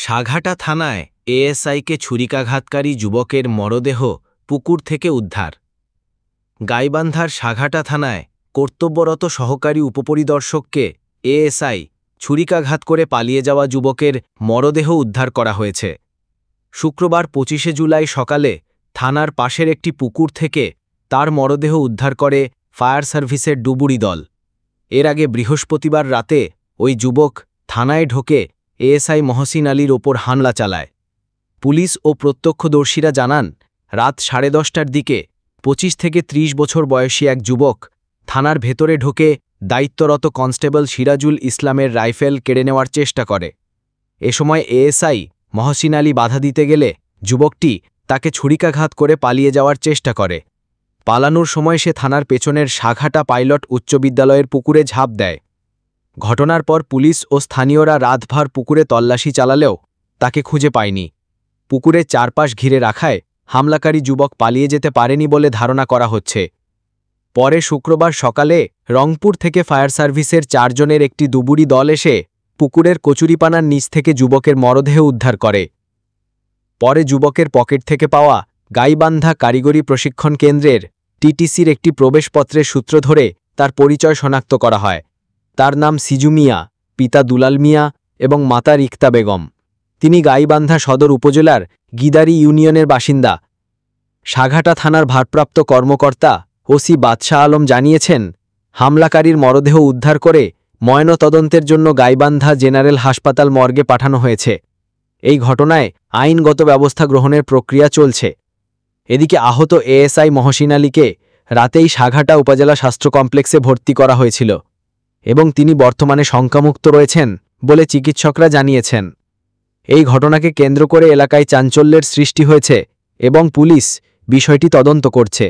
সাঘাটা থানায় এএসআইকে ছুরিকাঘাতকারী যুবকের মরদেহ পুকুর থেকে উদ্ধার। গাইবান্ধার সাঘাটা থানায় কর্তব্যরত সহকারী উপপরিদর্শককে এএসআই ছুরিকাঘাত করে পালিয়ে যাওয়া যুবকের মরদেহ উদ্ধার করা হয়েছে। শুক্রবার ২৫শে জুলাই সকালে থানার পাশের একটি পুকুর থেকে তার মরদেহ উদ্ধার করে ফায়ার সার্ভিসের ডুবুরি দল। এর আগে বৃহস্পতিবার রাতে ওই যুবক থানায় ঢোকে এএসআই মহসিন আলীর ওপর হামলা চালায়। পুলিশ ও প্রত্যক্ষদর্শীরা জানান, রাত 10:30টার দিকে ২৫ থেকে ৩০ বছর বয়সী এক যুবক থানার ভেতরে ঢোকে দায়িত্বরত কনস্টেবল সিরাজুল ইসলামের রাইফেল কেড়ে নেওয়ার চেষ্টা করে। এ সময় এএসআই মহসিন আলী বাধা দিতে গেলে যুবকটি তাকে ছুরিকাঘাত করে পালিয়ে যাওয়ার চেষ্টা করে। পালানোর সময় সে থানার পেছনের সাঘাটা পাইলট উচ্চ বিদ্যালয়ের পুকুরে ঝাঁপ দেয়। ঘটনার পর পুলিশ ও স্থানীয়রা রাতভর পুকুরে তল্লাশি চালালেও তাকে খুঁজে পায়নি। পুকুরের চারপাশ ঘিরে রাখায় হামলাকারী যুবক পালিয়ে যেতে পারেনি বলে ধারণা করা হচ্ছে। পরে শুক্রবার সকালে রংপুর থেকে ফায়ার সার্ভিসের ৪ জনের একটি ডুবুরি দল এসে পুকুরের কচুরিপানার নিচ থেকে যুবকের মরদেহ উদ্ধার করে। পরে যুবকের পকেট থেকে পাওয়া গাইবান্ধা কারিগরি প্রশিক্ষণ কেন্দ্রের টিটিসির একটি প্রবেশপত্রের সূত্র ধরে তার পরিচয় শনাক্ত করা হয়। তার নাম সিজু মিয়া, পিতা দুলাল মিয়া এবং মাতা রিক্তা বেগম। তিনি গাইবান্ধা সদর উপজেলার গিদারি ইউনিয়নের বাসিন্দা। সাঘাটা থানার ভারপ্রাপ্ত কর্মকর্তা ওসি বাদশাহ আলম জানিয়েছেন, হামলাকারীর মরদেহ উদ্ধার করে ময়নাতদন্তের জন্য গাইবান্ধা জেনারেল হাসপাতাল মর্গে পাঠানো হয়েছে। এই ঘটনায় আইনগত ব্যবস্থা গ্রহণের প্রক্রিয়া চলছে। এদিকে আহত এএসআই মহসিন আলীকে রাতেই সাঘাটা উপজেলা স্বাস্থ্য কমপ্লেক্সে ভর্তি করা হয়েছিল এবং তিনি বর্তমানে শঙ্কামুক্ত রয়েছেন বলে চিকিৎসকরা জানিয়েছেন। এই ঘটনাকে কেন্দ্র করে এলাকায় চাঞ্চল্যের সৃষ্টি হয়েছে এবং পুলিশ বিষয়টি তদন্ত করছে।